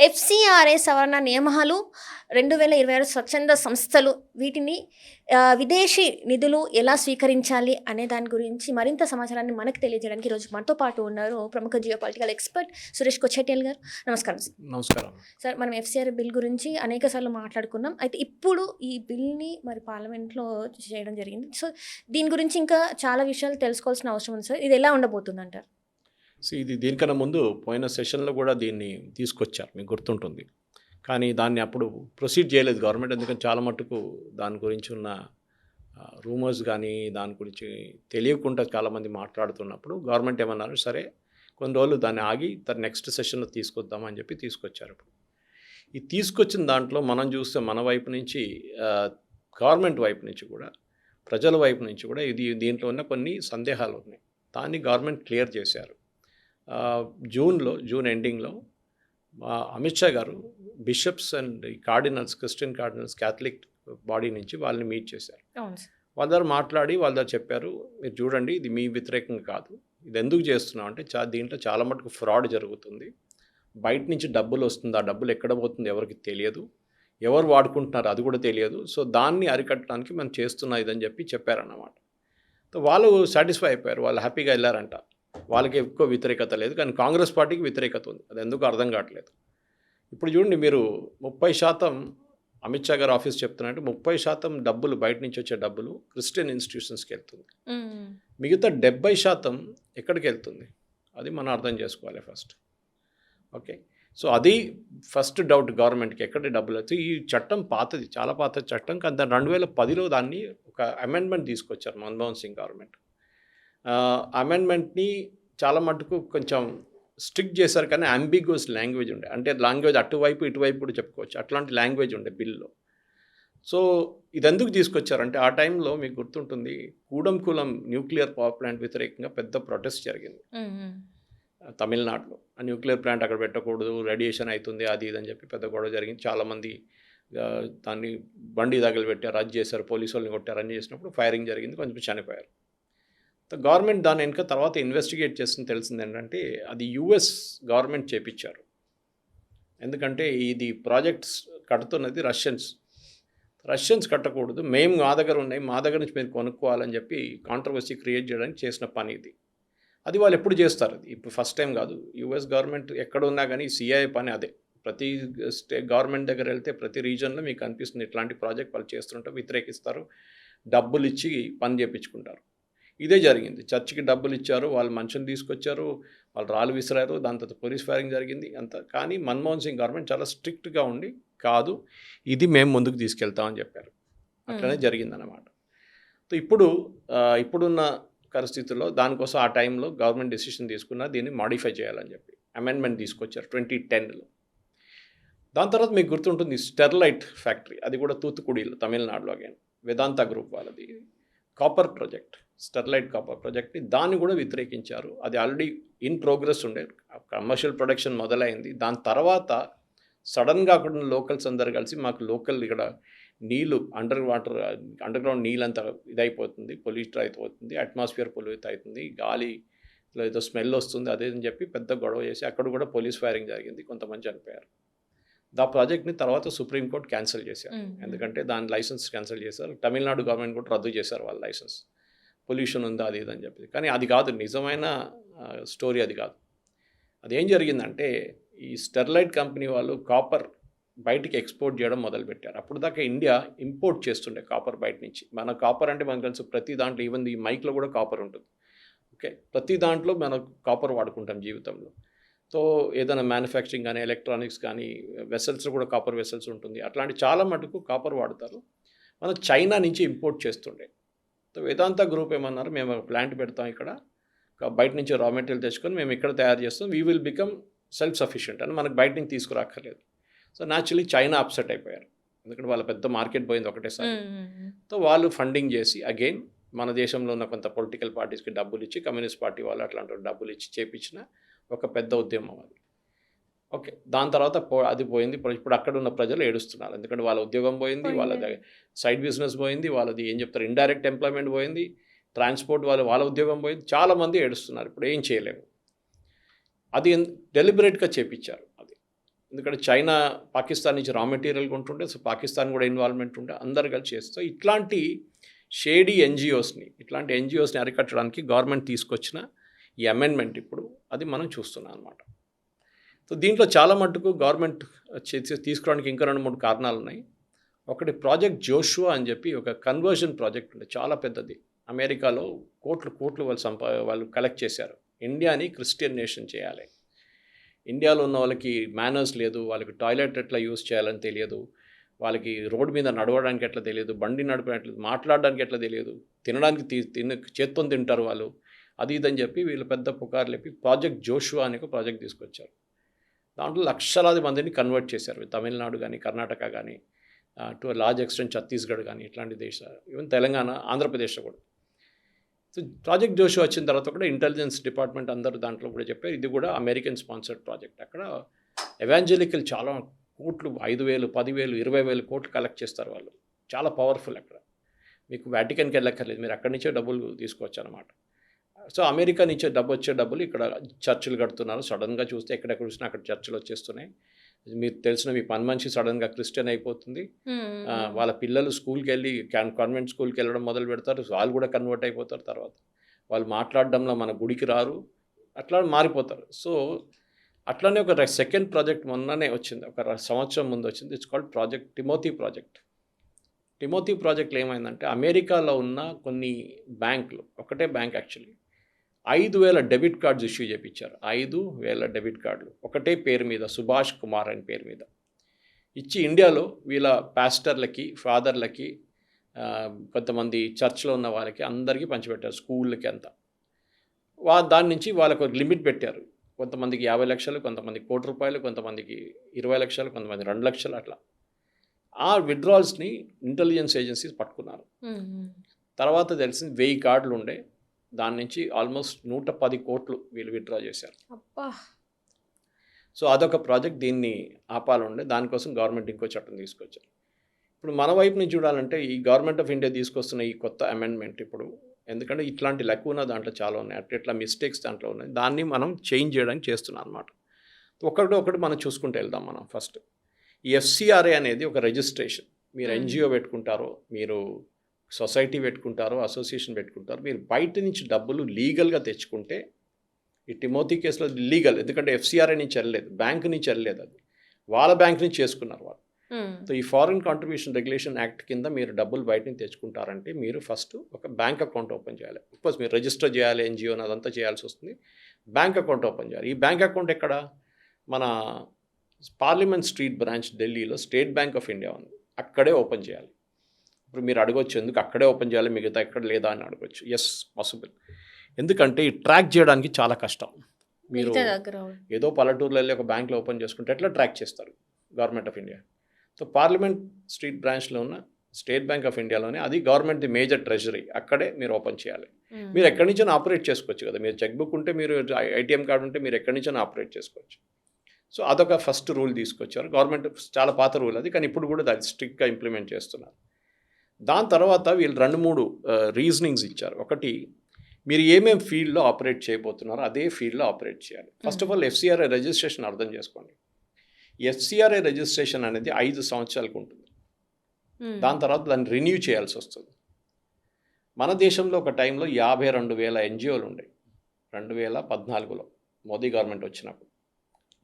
FCRA సవరణ నియమాలు 2026 స్వచ్ఛంద సంస్థలు వీటిని విదేశీ నిధులు ఎలా స్వీకరించాలి అనే దాని గురించి మరింత సమాచారాన్ని మనకు తెలియజేయడానికి ఈరోజు మనతో పాటు ఉన్నారు ప్రముఖ జియో పొలిటికల్ ఎక్స్పర్ట్ సురేష్ కొచ్చెటియల్ గారు. నమస్కారం సార్. నమస్కారం సార్, మనం ఎఫ్‌సిఆర్‌ఏ బిల్ గురించి అనేక సార్లు మాట్లాడుకున్నాం. అయితే ఇప్పుడు ఈ బిల్‌ని మరి పార్లమెంట్‌లో చేయడం జరిగింది. సో, దీని గురించి ఇంకా చాలా విషయాలు తెలుసుకోవాల్సిన అవసరం ఉంది సార్. ఇది ఎలా ఉండబోతుందంటారు? ఇది దీనికన్నా ముందు పోయిన సెషన్లో కూడా దీన్ని తీసుకొచ్చారు, మీకు గుర్తుంటుంది. కానీ దాన్ని అప్పుడు ప్రొసీడ్ చేయలేదు గవర్నమెంట్, ఎందుకంటే చాలా మట్టుకు దాని గురించి ఉన్న రూమర్స్ కానీ దాని గురించి తెలియకుండా చాలామంది మాట్లాడుతున్నప్పుడు గవర్నమెంట్ ఏమన్నారు, సరే కొన్ని రోజులు దాన్ని ఆగి నెక్స్ట్ సెషన్లో తీసుకొద్దామని చెప్పి తీసుకొచ్చారు. ఇప్పుడు ఈ తీసుకొచ్చిన దాంట్లో మనం చూస్తే మన వైపు నుంచి గవర్నమెంట్ వైపు నుంచి కూడా ప్రజల వైపు నుంచి కూడా దీంట్లో ఉన్న కొన్ని సందేహాలు ఉన్నాయి. దాన్ని గవర్నమెంట్ క్లియర్ చేశారు. జూన్ ఎండింగ్లో అమిత్ షా గారు bishops and cardinals, Christian cardinals, Catholic body నుంచి వాళ్ళని మీట్ చేశారు. వాళ్ళ దగ్గర మాట్లాడి వాళ్ళ దగ్గర చెప్పారు, మీరు చూడండి ఇది మీ వ్యతిరేకంగా కాదు, ఇది ఎందుకు చేస్తున్నాం అంటే దీంట్లో చాలా మటుకు ఫ్రాడ్ జరుగుతుంది, బయట నుంచి డబ్బులు వస్తుంది, ఆ డబ్బులు ఎక్కడ పోతుంది ఎవరికి తెలియదు, ఎవరు వాడుకుంటున్నారు అది కూడా తెలియదు, సో దాన్ని అరికట్టడానికి మనం చేస్తున్నా ఇదని చెప్పి చెప్పారన్నమాట. వాళ్ళు సాటిస్ఫై అయిపోయారు, వాళ్ళు హ్యాపీగా వెళ్ళారంట. వాళ్ళకి ఎక్కువ వ్యతిరేకత లేదు, కానీ కాంగ్రెస్ పార్టీకి వ్యతిరేకత ఉంది, అది ఎందుకు అర్థం కావట్లేదు. ఇప్పుడు చూడండి, మీరు 30% అమిత్ షా గారు ఆఫీస్ చెప్తున్నట్టు 30% డబ్బులు బయట నుంచి వచ్చే డబ్బులు క్రిస్టియన్ ఇన్స్టిట్యూషన్స్కి వెళ్తుంది. మిగతా 70% ఎక్కడికి వెళ్తుంది అది మనం అర్థం చేసుకోవాలి ఫస్ట్. ఓకే, సో అది ఫస్ట్ డౌట్ గవర్నమెంట్కి, ఎక్కడ డబ్బులు అయితే. ఈ చట్టం పాతది, చాలా పాత చట్టం, కానీ దాన్ని 2010లో దాన్ని ఒక అమెండ్మెంట్ తీసుకొచ్చారు మన్మోహన్ సింగ్ గవర్నమెంట్. అమెండ్మెంట్ని చాలా మటుకు కొంచెం స్ట్రిక్ట్ చేశారు, కానీ అంబిగ్యూస్ లాంగ్వేజ్ ఉండే, అంటే లాంగ్వేజ్ అటువైపు ఇటువైపు కూడా చెప్పుకోవచ్చు, అట్లాంటి లాంగ్వేజ్ ఉండే బిల్లో. సో ఇది ఎందుకు తీసుకొచ్చారంటే ఆ టైంలో మీకు గుర్తుంటుంది, కూడంకులం న్యూక్లియర్ పవర్ ప్లాంట్ వ్యతిరేకంగా పెద్ద ప్రొటెస్ట్ జరిగింది తమిళనాడులో. ఆ న్యూక్లియర్ ప్లాంట్ అక్కడ పెట్టకూడదు, రేడియేషన్ అవుతుంది, అది ఇదని చెప్పి పెద్ద గొడవ జరిగింది. చాలామంది దాన్ని బండి తగలబెట్టారు, అది చేశారు, పోలీసు వాళ్ళని కొట్టారు, అన్నీ చేసినప్పుడు ఫైరింగ్ జరిగింది, కొంచెం చనిపోయారు. గవర్నమెంట్ దాని వెనుక తర్వాత ఇన్వెస్టిగేట్ చేస్తుంది, తెలిసింది ఏంటంటే అది యుఎస్ గవర్నమెంట్ చేపించారు. ఎందుకంటే ఇది ప్రాజెక్ట్స్ కడుతున్నది రష్యన్స్ కట్టకూడదు, మేము మా దగ్గర ఉన్నాయి, మా దగ్గర నుంచి మీరు కొనుక్కోవాలని చెప్పి కాంట్రవర్సీ క్రియేట్ చేయడానికి చేసిన పని ఇది. అది వాళ్ళు ఎప్పుడు చేస్తారు, అది ఇప్పుడు ఫస్ట్ టైం కాదు. యుఎస్ గవర్నమెంట్ ఎక్కడ ఉన్నా కానీ సిఐఏ పని అదే. ప్రతి గవర్నమెంట్ దగ్గర వెళ్తే ప్రతి రీజన్లో మీకు అనిపిస్తుంది ఇట్లాంటి ప్రాజెక్ట్ వాళ్ళు చేస్తుంటారు, వ్యతిరేకిస్తారు, డబ్బులు ఇచ్చి పని చేయించుకుంటారు. ఇదే జరిగింది. చర్చికి డబ్బులు ఇచ్చారు, వాళ్ళు మనుషులు తీసుకొచ్చారు, వాళ్ళు రాళ్ళు విసిరారు, దాని తర్వాత పోలీస్ ఫైరింగ్ జరిగింది అంత. కానీ మన్మోహన్ సింగ్ గవర్నమెంట్ చాలా స్ట్రిక్ట్గా ఉండి, కాదు ఇది మేము ముందుకు తీసుకెళ్తామని చెప్పారు. అట్లనే జరిగిందన్నమాట. సో ఇప్పుడున్న పరిస్థితుల్లో దానికోసం ఆ టైంలో గవర్నమెంట్ డెసిషన్ తీసుకున్న దీన్ని మాడిఫై చేయాలని చెప్పి అమెండ్మెంట్ తీసుకొచ్చారు 2010లో. దాని తర్వాత మీకు గుర్తుంటుంది స్టెర్లైట్ ఫ్యాక్టరీ, అది కూడా తూత్తుకుడిలో తమిళనాడులో, అగైన్ వేదాంత గ్రూప్ వాళ్ళది కాపర్ ప్రాజెక్ట్, స్టెర్లైట్ కాపర్ ప్రాజెక్ట్ని దాన్ని కూడా వ్యతిరేకించారు. అది ఆల్రెడీ ఇన్ ప్రోగ్రెస్ ఉండే, కమర్షియల్ ప్రొడక్షన్ మొదలైంది. దాని తర్వాత సడన్గా అక్కడ లోకల్స్ అందరు కలిసి మాకు లోకల్ ఇక్కడ నీళ్ళు అండర్ గ్రౌండ్ నీళ్ళు అంతా ఇదైపోతుంది, పొల్యూట్ అయిపోతుంది, అట్మాస్ఫియర్ పొల్యూట్ అవుతుంది, గాలిలో ఏదో స్మెల్ వస్తుంది, అదే అని చెప్పి పెద్ద గొడవ చేసి అక్కడ కూడా పోలీస్ ఫైరింగ్ జరిగింది, కొంతమంది చనిపోయారు. దా ప్రాజెక్ట్ని తర్వాత సుప్రీంకోర్టు క్యాన్సిల్ చేశారు, ఎందుకంటే దాని లైసెన్స్ క్యాన్సిల్ చేశారు. తమిళనాడు గవర్నమెంట్ కూడా రద్దు చేశారు వాళ్ళ లైసెన్స్, పొల్యూషన్ ఉందా అది ఇదని చెప్పి. కానీ అది కాదు నిజమైన స్టోరీ, అది కాదు. అదేం జరిగిందంటే ఈ స్టెర్లైట్ కంపెనీ వాళ్ళు కాపర్ బయటికి ఎక్స్పోర్ట్ చేయడం మొదలుపెట్టారు. అప్పుడు దాకా ఇండియా ఇంపోర్ట్ చేస్తుండే కాపర్ బయట నుంచి. మన కాపర్ అంటే మనకు తెలుసు, ప్రతి దాంట్లో, ఈవెన్ ఈ మైక్లో కూడా కాపర్ ఉంటుంది. ఓకే, ప్రతి దాంట్లో మనం కాపర్ వాడుకుంటాం జీవితంలో. సో ఏదైనా మ్యానుఫ్యాక్చరింగ్ కానీ, ఎలక్ట్రానిక్స్ కానీ, వెసల్స్లో కూడా కాపర్ వెసల్స్ ఉంటుంది, అట్లాంటి చాలా మటుకు కాపర్ వాడతారు. మనం చైనా నుంచి ఇంపోర్ట్ చేస్తుండే. సో వేదాంత గ్రూప్ ఏమన్నారు, మేము ఒక ప్లాంట్ పెడతాం ఇక్కడ, బయట నుంచి రా మెటీరియల్ తెచ్చుకొని మేము ఇక్కడ తయారు చేస్తాం, we will become self sufficient అని, మనకు బయట నుంచి తీసుకురాక్కర్లేదు. సో న్యాచురలీ చైనా అప్సెట్ అయిపోయారు, ఎందుకంటే వాళ్ళ పెద్ద మార్కెట్ పోయింది ఒకటేసారి. సో వాళ్ళు ఫండింగ్ చేసి అగైన్ మన దేశంలో ఉన్న కొంత పొలిటికల్ పార్టీస్కి డబ్బులు ఇచ్చి, కమ్యూనిస్ట్ పార్టీ వాళ్ళు అట్లాంటి డబ్బులు ఇచ్చి చేపించిన ఒక పెద్ద ఉద్యమం అది. ఓకే, దాని తర్వాత అది పోయింది. ఇప్పుడు అక్కడ ఉన్న ప్రజలు ఏడుస్తున్నారు, ఎందుకంటే వాళ్ళ ఉద్యోగం పోయింది, వాళ్ళ సైడ్ బిజినెస్ పోయింది, వాళ్ళది ఏం చెప్తారు ఇండైరెక్ట్ ఎంప్లాయ్మెంట్ పోయింది, ట్రాన్స్పోర్ట్ వాళ్ళ ఉద్యోగం పోయింది, చాలామంది ఏడుస్తున్నారు. ఇప్పుడు ఏం చేయలేము. అది డెలిబరేట్గా చేపించారు. అది ఎందుకంటే చైనా పాకిస్తాన్ నుంచి రా మెటీరియల్ కొంటుండే, సో పాకిస్తాన్ కూడా ఇన్వాల్వ్మెంట్ ఉండే, అందరు కలిసి చేస్తూ ఇట్లాంటి షేడీ ఇట్లాంటి ఎన్జిఓస్ని అరికట్టడానికి గవర్నమెంట్ తీసుకొచ్చిన ఈ అమెండ్మెంట్ ఇప్పుడు అది మనం చూస్తున్నాం అనమాట. సో దీంట్లో చాలా మట్టుకు గవర్నమెంట్ తీసుకోవడానికి ఇంకా 2-3 కారణాలు ఉన్నాయి. ఒకటి ప్రాజెక్ట్ జోషువా అని చెప్పి ఒక కన్వర్షన్ ప్రాజెక్ట్ ఉంది, చాలా పెద్దది. అమెరికాలో కోట్లు వాళ్ళు కలెక్ట్ చేశారు. ఇండియాని క్రిస్టియన్ నేషన్ చేయాలి, ఇండియాలో ఉన్న వాళ్ళకి మేనర్స్ లేదు, వాళ్ళకి టాయిలెట్ ఎట్లా యూజ్ చేయాలని తెలియదు, వాళ్ళకి రోడ్డు మీద నడవడానికి ఎట్లా తెలియదు, బండి నడపడానికి మాట్లాడడానికి ఎట్లా తెలియదు, తినడానికి చేత్తో తింటారు వాళ్ళు, అది ఇదని చెప్పి వీళ్ళు పెద్ద పుకారు లేపి ప్రాజెక్ట్ జోషువా అనే ఒక ప్రాజెక్ట్ తీసుకొచ్చారు. దాంట్లో లక్షలాది మందిని కన్వర్ట్ చేశారు. తమిళనాడు కానీ, కర్ణాటక కానీ, టు లార్జ్ ఎక్స్టెంట్ ఛత్తీస్గఢ్ కానీ, ఇట్లాంటి దేశాలు, ఈవెన్ తెలంగాణ, ఆంధ్రప్రదేశ్లో కూడా. సో ప్రాజెక్ట్ జోషువా వచ్చిన తర్వాత కూడా ఇంటెలిజెన్స్ డిపార్ట్మెంట్ అందరూ దాంట్లో కూడా చెప్పారు, ఇది కూడా అమెరికన్ స్పాన్సర్డ్ ప్రాజెక్ట్. అక్కడ ఎవాంజలికల్ చాలా కోట్లు, 5,000, 10,000, 20,000 కోట్లు కలెక్ట్ చేస్తారు వాళ్ళు, చాలా పవర్ఫుల్. అక్కడ మీకు వాటికన్కి వెళ్ళక్కర్లేదు, మీరు అక్కడి నుంచే డబ్బులు తీసుకోవచ్చు అనమాట. సో అమెరికా నుంచి వచ్చే డబ్బులు ఇక్కడ చర్చిలు కడుతున్నారు. సడన్గా చూస్తే ఎక్కడెక్కడ చూసినా అక్కడ చర్చిలు వచ్చేస్తున్నాయి. మీకు తెలిసిన మీ పని మనిషి సడన్గా క్రిస్టియన్ అయిపోతుంది, వాళ్ళ పిల్లలు స్కూల్కి వెళ్ళి కాన్వెంట్ స్కూల్కి వెళ్ళడం మొదలు పెడతారు, వాళ్ళు కూడా కన్వర్ట్ అయిపోతారు. తర్వాత వాళ్ళు మాట్లాడడంలో మన గుడికి రారు, అట్లా మారిపోతారు. సో అట్లానే ఒక సెకండ్ ప్రాజెక్ట్ మొన్ననే వచ్చింది, ఒక సంవత్సరం ముందు వచ్చింది. It's called project Timothy project. Timothy ప్రాజెక్ట్లో ఏమైందంటే అమెరికాలో ఉన్న కొన్ని బ్యాంకులు, ఒకటే bank actually 5,000 debit cards issue చేయించారు. 5,000 డెబిట్ కార్డులు ఒకటే పేరు మీద, సుభాష్ కుమార్ అని పేరు మీద ఇచ్చి ఇండియాలో వీళ్ళ పాస్టర్లకి, ఫాదర్లకి, కొంతమంది చర్చ్లో ఉన్న వాళ్ళకి అందరికీ పంచిపెట్టారు, స్కూళ్ళకి అంతా. దాని నుంచి వాళ్ళకు లిమిట్ పెట్టారు. కొంతమందికి 50 లక్షలు, కొంతమందికి ₹1,00,00,000, కొంతమందికి 20 లక్షలు, కొంతమంది 2 లక్షలు, అట్లా. ఆ విత్డ్రాల్స్ని ఇంటెలిజెన్స్ ఏజెన్సీస్ పట్టుకున్నారు. తర్వాత తెలిసింది 1000 కార్డులు ఉండే, దాని నుంచి ఆల్మోస్ట్ 110 కోట్లు వీళ్ళు విత్డ్రా చేశారు. సో అదొక ప్రాజెక్ట్, దీన్ని ఆపాలండే, దానికోసం గవర్నమెంట్ ఇంకో చట్టం తీసుకొచ్చారు. ఇప్పుడు మన వైపు నుంచి చూడాలంటే ఈ గవర్నమెంట్ ఆఫ్ ఇండియా తీసుకొస్తున్న ఈ కొత్త అమెండ్మెంట్ ఇప్పుడు, ఎందుకంటే ఇట్లాంటి లెక్కువ దాంట్లో చాలా ఉన్నాయి, అట్లా మిస్టేక్స్ దాంట్లో ఉన్నాయి, దాన్ని మనం చేంజ్ చేయడానికి చేస్తున్నాం అనమాట. ఒకటి మనం చూసుకుంటూ వెళ్దాం. మనం ఫస్ట్ ఈ FCRA అనేది ఒక రిజిస్ట్రేషన్. మీరు NGO పెట్టుకుంటారో, మీరు సొసైటీ పెట్టుకుంటారో, అసోసియేషన్ పెట్టుకుంటారో, మీరు బయట నుంచి డబ్బులు లీగల్గా తెచ్చుకుంటే, ఈ టిమోతీ కేసులో లీగల్, ఎందుకంటే FCRA నుంచి వెళ్ళలేదు, బ్యాంక్ నుంచి వెళ్ళలేదు, అది వాళ్ళ బ్యాంక్ నుంచి చేసుకున్నారు వాళ్ళు. సో ఈ ఫారిన్ కాంట్రిబ్యూషన్ రెగ్యులేషన్ యాక్ట్ కింద మీరు డబ్బులు బయట నుంచి తెచ్చుకుంటారంటే మీరు ఫస్ట్ ఒక బ్యాంక్ అకౌంట్ ఓపెన్ చేయాలి. అఫ్కోర్స్ మీరు రిజిస్టర్ చేయాలి, NGO అదంతా చేయాల్సి వస్తుంది. బ్యాంక్ అకౌంట్ ఓపెన్ చేయాలి. ఈ బ్యాంక్ అకౌంట్ ఎక్కడ? మన పార్లమెంట్ స్ట్రీట్ బ్రాంచ్ ఢిల్లీలో స్టేట్ బ్యాంక్ ఆఫ్ ఇండియా ఉంది, అక్కడే ఓపెన్ చేయాలి. ఇప్పుడు మీరు అడగొచ్చు, ఎందుకు అక్కడే ఓపెన్ చేయాలి, మిగతా ఎక్కడ లేదా అని అడగొచ్చు. Yes, possible. ఎందుకంటే ఈ ట్రాక్ చేయడానికి చాలా కష్టం. మీరు ఏదో పల్లెటూరులో వెళ్ళి ఒక బ్యాంక్లో ఓపెన్ చేసుకుంటే ఎట్లా ట్రాక్ చేస్తారు government of India? So parliament street బ్రాంచ్లో ఉన్న స్టేట్ బ్యాంక్ ఆఫ్ ఇండియాలోనే, అది గవర్నమెంట్ది మేజర్ ట్రెజరీ, అక్కడే మీరు ఓపెన్ చేయాలి. మీరు ఎక్కడి నుంచైనా ఆపరేట్ చేసుకోవచ్చు కదా, మీరు చెక్ బుక్ ఉంటే, మీరు ATM కార్డు ఉంటే మీరు ఎక్కడి నుంచైనా ఆపరేట్ చేసుకోవచ్చు. సో అదొక ఫస్ట్ రూల్ తీసుకొచ్చారు గవర్నమెంట్, చాలా పాత రూల్ అది, కానీ ఇప్పుడు కూడా దాన్ని స్ట్రిక్ట్గా ఇంప్లిమెంట్ చేస్తున్నారు. దాని తర్వాత వీళ్ళు 2-3 రీజనింగ్స్ ఇచ్చారు. ఒకటి, మీరు ఏమేం ఫీల్డ్లో ఆపరేట్ చేయబోతున్నారో అదే ఫీల్డ్లో ఆపరేట్ చేయాలి. First of all FCRA registration అర్థం చేసుకోండి. FCRA రిజిస్ట్రేషన్ అనేది 5 సంవత్సరాలకు ఉంటుంది. దాని తర్వాత దాన్ని రెన్యూ చేయాల్సి వస్తుంది. మన దేశంలో ఒక టైంలో 52,000 NGOలు ఉండేవి 2014లో మోదీ గవర్నమెంట్ వచ్చినప్పుడు.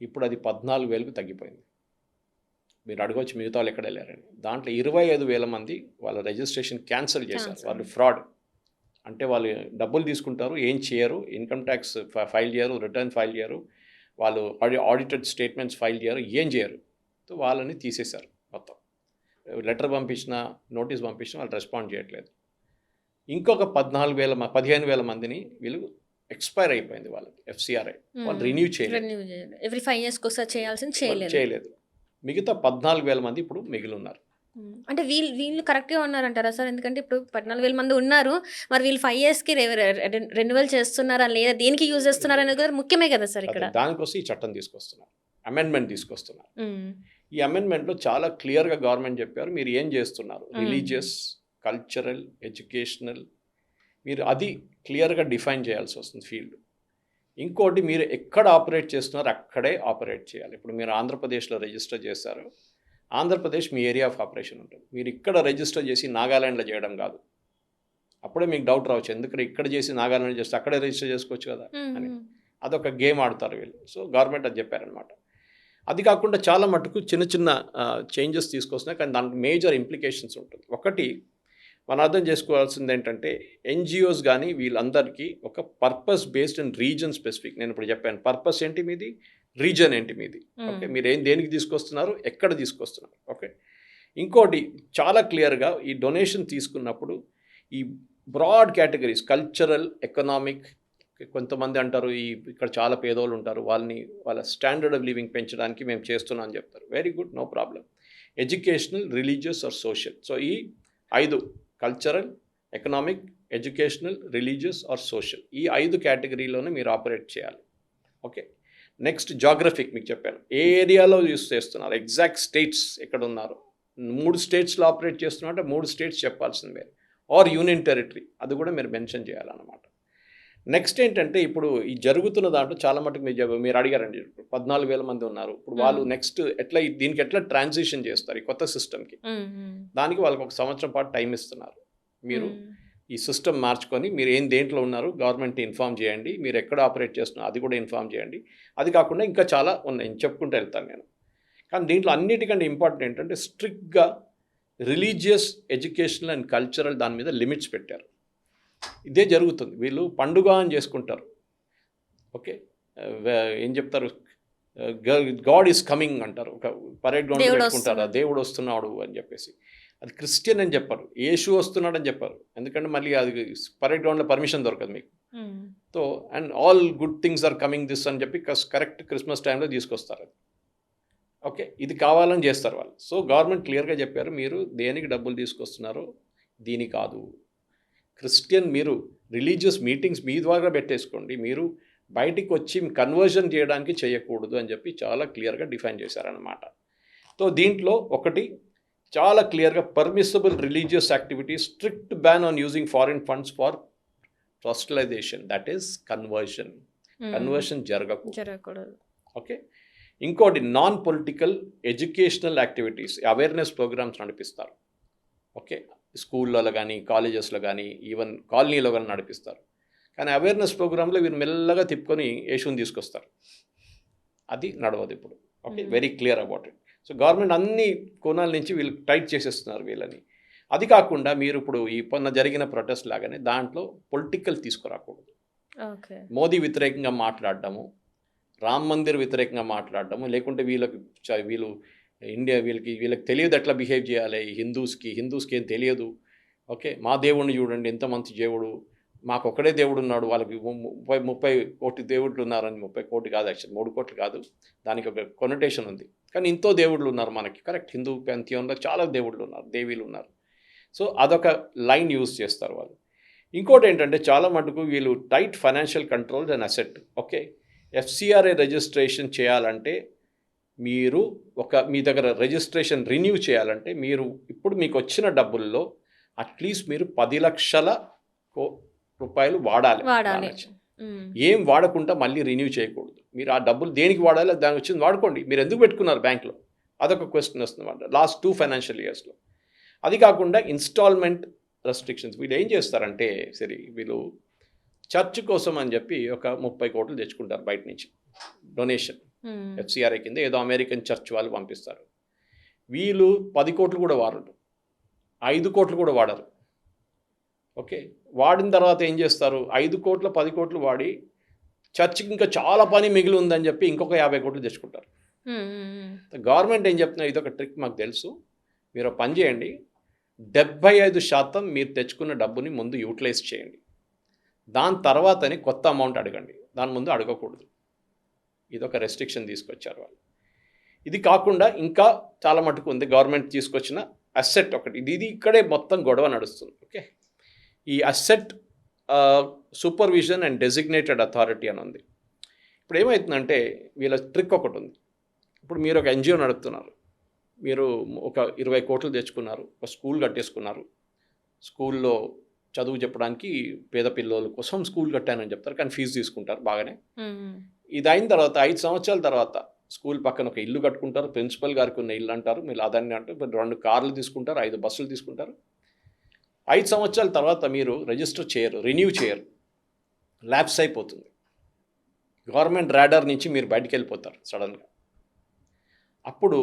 ఇప్పుడు అది 14,000కు తగ్గిపోయింది. మీరు అడగవచ్చు మిగతా వాళ్ళు ఎక్కడ వెళ్ళారని. దాంట్లో 25,000 మంది వాళ్ళ రిజిస్ట్రేషన్ క్యాన్సిల్ చేశారు. వాళ్ళు ఫ్రాడ్, అంటే వాళ్ళు డబ్బులు తీసుకుంటారు, ఏం చేయరు, ఇన్కమ్ ట్యాక్స్ ఫైల్ చేయరు, రిటర్న్ ఫైల్ చేయరు, వాళ్ళు ఆడిటెడ్ స్టేట్మెంట్స్ ఫైల్ చేయరు, ఏం చేయరు. సో వాళ్ళని తీసేశారు మొత్తం. లెటర్ పంపించిన, నోటీస్ పంపించిన వాళ్ళు రెస్పాండ్ చేయట్లేదు. ఇంకొక 15,000 మందిని వీళ్ళు ఎక్స్పైర్ అయిపోయింది వాళ్ళకి FCRA, వాళ్ళు రెన్యూ చేయలేదు. ఎవ్రీ 5 years ఒకసారి చేయాల్సింది చేయలేదు. మిగతా 14,000 మంది ఇప్పుడు మిగిలి ఉన్నారు. అంటే వీళ్ళు కరెక్ట్గా ఉన్నారంటారా సార్? ఎందుకంటే ఇప్పుడు 14,000 మంది ఉన్నారు, మరి వీళ్ళు 5 yearsకి రెన్యువల్ చేస్తున్నారా లేదా, దేనికి యూజ్ చేస్తున్నారా అనేది కూడా ముఖ్యమే కదా సార్ ఇక్కడ. దానికోసం ఈ చట్టం తీసుకొస్తున్నారు, అమెండ్మెంట్ తీసుకొస్తున్నారు. ఈ అమెండ్మెంట్లో చాలా క్లియర్గా గవర్నమెంట్ చెప్పారు, మీరు ఏం చేస్తున్నారు, రిలీజియస్, కల్చరల్, ఎడ్యుకేషనల్, మీరు అది క్లియర్గా డిఫైన్ చేయాల్సి వస్తుంది ఫీల్డ్. ఇంకోటి మీరు ఎక్కడ ఆపరేట్ చేస్తున్నారో అక్కడే ఆపరేట్ చేయాలి. ఇప్పుడు మీరు ఆంధ్రప్రదేశ్లో రిజిస్టర్ చేశారు, ఆంధ్రప్రదేశ్ మీ ఏరియా ఆఫ్ ఆపరేషన్ ఉంటుంది. మీరు ఇక్కడ రిజిస్టర్ చేసి నాగాలాండ్లో చేయడం కాదు. అప్పుడే మీకు డౌట్ రావచ్చు, ఎందుకంటే ఇక్కడ చేసి నాగాలాండ్ చేస్తే అక్కడే రిజిస్టర్ చేసుకోవచ్చు కదా అని. అదొక గేమ్ ఆడతారు వీళ్ళు. సో గవర్నమెంట్ అది చెప్పారనమాట. అది కాకుండా చాలా మటుకు చిన్న చిన్న చేంజెస్ తీసుకొస్తున్నాయి, కానీ దానికి మేజర్ ఇంప్లికేషన్స్ ఉంటుంది. ఒకటి మనం అర్థం చేసుకోవాల్సింది ఏంటంటే, ఎన్జిఓస్ కానీ వీళ్ళందరికీ ఒక purpose based and reason specific. నేను ఇప్పుడు చెప్పాను, పర్పస్ ఏంటి మీది, రీజన్ ఏంటి మీది. ఓకే, మీరు దేనికి తీసుకొస్తున్నారు, ఎక్కడ తీసుకొస్తున్నారు. ఓకే, ఇంకోటి చాలా క్లియర్గా ఈ డొనేషన్ తీసుకున్నప్పుడు ఈ బ్రాడ్ కేటగిరీస్, కల్చరల్, ఎకనామిక్, కొంతమంది అంటారు ఇక్కడ చాలా పేదోళ్ళు ఉంటారు, వాళ్ళ స్టాండర్డ్ ఆఫ్ లివింగ్ పెంచడానికి మేము చేస్తున్నాం అని చెప్తారు. Very good, no problem. Educational, religious or social. So ఈ 5 cultural, economic, educational, religious or social, ఈ 5 కేటగిరీలోనే మీరు ఆపరేట్ చేయాలి. ఓకే, నెక్స్ట్ జాగ్రఫిక్ మీకు చెప్పాను, ఏ ఏరియాలో యూస్ చేస్తున్నారు, ఎగ్జాక్ట్ స్టేట్స్ ఎక్కడ ఉన్నారు. 3 స్టేట్స్లో ఆపరేట్ చేస్తున్నారంటే 3 స్టేట్స్ చెప్పాల్సిందే, ఆర్ యూనియన్ టెరిటరీ, అది కూడా మీరు మెన్షన్ చేయాలన్నమాట. నెక్స్ట్ ఏంటంటే, ఇప్పుడు ఈ జరుగుతున్న దాంట్లో చాలా మటుకు మీరు అడిగారండి, 14,000 మంది ఉన్నారు. ఇప్పుడు వాళ్ళు నెక్స్ట్ దీనికి ఎట్లా ట్రాన్సిషన్ చేస్తారు ఈ కొత్త సిస్టమ్కి, దానికి వాళ్ళకి 1 సంవత్సరం పాటు టైం ఇస్తున్నారు. మీరు ఈ సిస్టమ్ మార్చుకొని మీరు దేంట్లో ఉన్నారు గవర్నమెంట్ని ఇన్ఫామ్ చేయండి, మీరు ఎక్కడ ఆపరేట్ చేస్తున్నారు అది కూడా ఇన్ఫామ్ చేయండి. అది కాకుండా ఇంకా చాలా ఉన్నాయి, చెప్పుకుంటూ వెళ్తాను నేను. కానీ దీంట్లో అన్నిటికంటే ఇంపార్టెంట్ ఏంటంటే, స్ట్రిక్ట్గా రిలీజియస్, ఎడ్యుకేషనల్ అండ్ కల్చరల్ దాని మీద లిమిట్స్ పెట్టారు. ఇదే జరుగుతుంది, వీళ్ళు పండుగ అని చేసుకుంటారు. ఓకే, ఏం చెప్తారు, గాడ్ ఈజ్ కమింగ్ అంటారు, ఒక పరేడ్ గ్రౌండ్ పెట్టుకుంటారు, దేవుడు వస్తున్నాడు అని చెప్పేసి. అది క్రిస్టియన్ అని చెప్పారు, యేసు వస్తున్నాడు అని చెప్పారు. ఎందుకంటే మళ్ళీ అది పరేడ్ గ్రౌండ్లో పర్మిషన్ దొరకదు మీకు. So and all good things are coming this అని చెప్పి కరెక్ట్ క్రిస్మస్ టైంలో తీసుకొస్తారు అది. ఓకే, ఇది కావాలని చేస్తారు వాళ్ళు. సో గవర్నమెంట్ క్లియర్గా చెప్పారు, మీరు దేనికి డబ్బులు తీసుకొస్తున్నారో దీని కాదు. క్రిస్టియన్ మీరు రిలీజియస్ మీటింగ్స్ మీ ద్వారా పెట్టేసుకోండి, మీరు బయటికి వచ్చి కన్వర్జన్ చేయడానికి చేయకూడదు అని చెప్పి చాలా క్లియర్గా డిఫైన్ చేశారనమాట. సో దీంట్లో ఒకటి చాలా క్లియర్గా permissible religious activities, strict ban on using foreign funds for proselytization, that is conversion. Conversion జరగకూడదు. ఓకే, ఇంకోటి non political educational activities, awareness programs నడిపిస్తారు. ఓకే, స్కూళ్ళలో కానీ కాలేజెస్లో కానీ ఈవెన్ కాలనీలో కానీ నడిపిస్తారు. కానీ అవేర్నెస్ ప్రోగ్రాంలో వీరు మెల్లగా తిప్పుకొని యేసుని తీసుకొస్తారు, అది నడవదు ఇప్పుడు. Okay, very clear about it. So government అన్ని కోణాల నుంచి వీళ్ళు టైట్ చేసేస్తున్నారు వీళ్ళని. అది కాకుండా మీరు ఇప్పుడు ఈ పొన్న జరిగిన ప్రొటెస్ట్ లాగానే దాంట్లో పొలిటికల్ తీసుకురాకూడదు. మోదీ వ్యతిరేకంగా మాట్లాడడము, రామ్ మందిర్ వ్యతిరేకంగా మాట్లాడడము, లేకుంటే వీళ్ళు ఇండియా వీళ్ళకి తెలియదు ఎట్లా బిహేవ్ చేయాలి, హిందూస్కి ఏం తెలియదు. ఓకే, మా దేవుడిని చూడండి ఎంత మంచి దేవుడు, మాకు ఒకడే దేవుడు ఉన్నాడు, వాళ్ళకి 30 కోటి దేవుళ్ళు ఉన్నారని. 30 కోటి కాదు, యాక్చువల్ 3 కోట్లు కాదు, దానికి ఒక కొనటేషన్ ఉంది. కానీ ఇంతో దేవుళ్ళు ఉన్నారు మనకి, కరెక్ట్, హిందూ పెంథియోన్లో చాలా దేవుళ్ళు ఉన్నారు, దేవీలు ఉన్నారు. సో అదొక లైన్ యూజ్ చేస్తారు వాళ్ళు. ఇంకోటి ఏంటంటే, చాలా మటుకు వీళ్ళు tight financial control and asset. Okay, FCRA registration చేయాలంటే మీరు మీ దగ్గర రిజిస్ట్రేషన్ రిన్యూ చేయాలంటే మీరు ఇప్పుడు మీకు వచ్చిన డబ్బుల్లో అట్లీస్ట్ మీరు 10 లక్షల రూపాయలు వాడాలి. ఏం వాడకుండా మళ్ళీ రిన్యూ చేయకూడదు. మీరు ఆ డబ్బులు దేనికి వాడాలి, దానికి వచ్చింది వాడుకోండి. మీరు ఎందుకు పెట్టుకున్నారు బ్యాంక్లో, అదొక క్వశ్చన్ వస్తుంది లాస్ట్ 2 ఫైనాన్షియల్ ఇయర్స్లో. అది కాకుండా ఇన్స్టాల్మెంట్ రెస్ట్రిక్షన్స్, వీళ్ళు ఏం చేస్తారంటే, సరే వీళ్ళు చర్చ్ కోసం అని చెప్పి ఒక 30 కోట్లు తెచ్చుకుంటారు బయట నుంచి డొనేషన్, FCRA కింద ఏదో అమెరికన్ చర్చ్ వాళ్ళు పంపిస్తారు. వీళ్ళు 10 కోట్లు కూడా వాడరు, 5 కోట్లు కూడా వాడరు. ఓకే, వాడిన తర్వాత ఏం చేస్తారు, 5 కోట్ల 10 కోట్లు వాడి చర్చ్కి ఇంకా చాలా పని మిగిలి ఉందని చెప్పి ఇంకొక 50 కోట్లు తెచ్చుకుంటారు. గవర్నమెంట్ ఏం చెప్తున్నారు, ఇదొక ట్రిక్ మాకు తెలుసు, మీరు పని చేయండి, 75% మీరు తెచ్చుకున్న డబ్బుని ముందు యూటిలైజ్ చేయండి, దాని తర్వాతనే కొత్త అమౌంట్ అడగండి, దాని ముందు అడగకూడదు. ఇదొక రెస్ట్రిక్షన్ తీసుకొచ్చారు వాళ్ళు. ఇది కాకుండా ఇంకా చాలా మటుకు ఉంది గవర్నమెంట్ తీసుకొచ్చిన అసెట్ ఒకటి, ఇది ఇక్కడే మొత్తం గొడవ నడుస్తుంది. ఓకే, ఈ asset supervision and designated authority అని ఉంది. ఇప్పుడు ఏమవుతుందంటే, వీళ్ళ ట్రిక్ ఒకటి ఉంది. ఇప్పుడు మీరు ఒక NGO నడుపుతున్నారు, మీరు ఒక 20 కోట్లు తెచ్చుకున్నారు, ఒక స్కూల్ కట్టేసుకున్నారు, స్కూల్లో చదువు చెప్పడానికి పేద పిల్లల కోసం స్కూల్ కట్టానని చెప్తారు, కానీ ఫీజు తీసుకుంటారు బాగానే. ఇది అయిన తర్వాత 5 సంవత్సరాల తర్వాత స్కూల్ పక్కన ఒక ఇల్లు కట్టుకుంటారు, ప్రిన్సిపల్ గారికి ఉన్న ఇల్లు అంటారు, మీరు అదాన్ని అంటే 2 కార్లు తీసుకుంటారు, 5 బస్సులు తీసుకుంటారు. 5 సంవత్సరాల తర్వాత మీరు రిజిస్టర్ చేయరు, రెన్యూ చేయరు, ల్యాప్స్ అయిపోతుంది. గవర్నమెంట్ రాడార్ నుంచి మీరు బయటికి వెళ్ళిపోతారు సడన్గా. అప్పుడు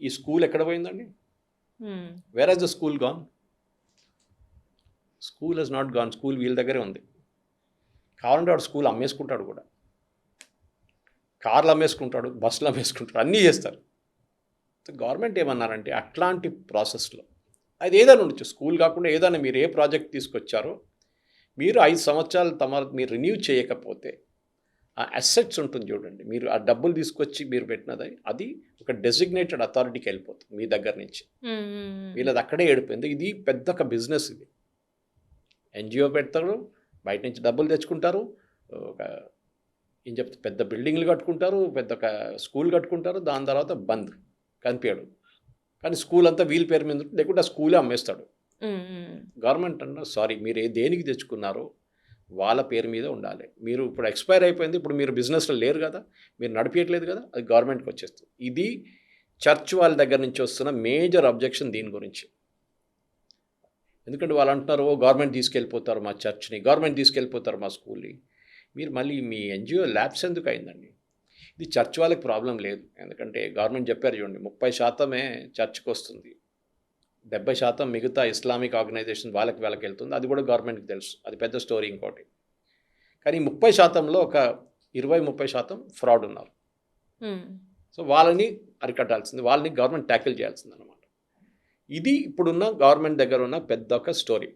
ఈ స్కూల్ ఎక్కడ పోయిందండి? Where has the school gone? School has not gone. School వీళ్ళ దగ్గరే ఉంది. కావాలంటే వాడు స్కూల్ అమ్మేసుకుంటాడు కూడా, కార్లు అమ్మేసుకుంటాడు, బస్సులు అమ్మేసుకుంటాడు, అన్నీ చేస్తారు. గవర్నమెంట్ ఏమన్నారంటే అట్లాంటి ప్రాసెస్లో అది ఏదైనా ఉండొచ్చు, స్కూల్ కాకుండా ఏదైనా మీరు ఏ ప్రాజెక్ట్ తీసుకొచ్చారో మీరు 5 సంవత్సరాలు మీరు రిన్యూ చేయకపోతే ఆ అసెట్స్ ఉంటుంది చూడండి, మీరు ఆ డబ్బులు తీసుకొచ్చి మీరు పెట్టినది అది ఒక డెసిగ్నేటెడ్ అథారిటీకి వెళ్ళిపోతుంది మీ దగ్గర నుంచి. వీళ్ళది అక్కడే ఏడిపోయింది. ఇది పెద్ద ఒక బిజినెస్. ఇది ఎన్జిఓ పెడతారు, బయట నుంచి డబ్బులు తెచ్చుకుంటారు, ఒక ఏం చెప్తారు పెద్ద బిల్డింగ్లు కట్టుకుంటారు, పెద్ద ఒక స్కూల్ కట్టుకుంటారు, దాని తర్వాత బంద్ కనిపించాడు. కానీ స్కూల్ అంతా వీళ్ళ పేరు మీద ఉంటుంది, లేకుంటే ఆ స్కూలే అమ్మేస్తాడు. గవర్నమెంట్ అన్న సారీ, మీరు దేనికి తెచ్చుకున్నారో వాళ్ళ పేరు మీద ఉండాలి. మీరు ఇప్పుడు ఎక్స్పైర్ అయిపోయింది, ఇప్పుడు మీరు బిజినెస్లో లేరు కదా, మీరు నడిపించట్లేదు కదా, అది గవర్నమెంట్కి వచ్చేస్తుంది. ఇది చర్చ్ వాళ్ళ దగ్గర నుంచి వస్తున్న మేజర్ అబ్జెక్షన్ దీని గురించి. ఎందుకంటే వాళ్ళు అంటున్నారు, ఓ గవర్నమెంట్ తీసుకెళ్ళిపోతారు మా చర్చ్ని, గవర్నమెంట్ తీసుకెళ్ళిపోతారు మా స్కూల్ని. మీరు మళ్ళీ మీ ఎన్జిఓ ల్యాబ్స్ ఎందుకు అయిందండి? ఇది చర్చ్ వాళ్ళకి ప్రాబ్లం లేదు, ఎందుకంటే గవర్నమెంట్ చెప్పారు చూడండి 30% చర్చ్కి వస్తుంది, 70% మిగతా ఇస్లామిక్ ఆర్గనైజేషన్ వాళ్ళకి వెళ్తుంది. అది కూడా గవర్నమెంట్కి తెలుసు, అది పెద్ద స్టోరీ ఇంకోటి. కానీ 30%లో ఒక 20-30% ఫ్రాడ్ ఉన్నారు. సో వాళ్ళని అరికట్టాల్సింది, వాళ్ళని గవర్నమెంట్ ట్యాకిల్ చేయాల్సింది అనమాట. ఇది ఇప్పుడున్న గవర్నమెంట్ దగ్గర ఉన్న పెద్ద ఒక స్టోరీ.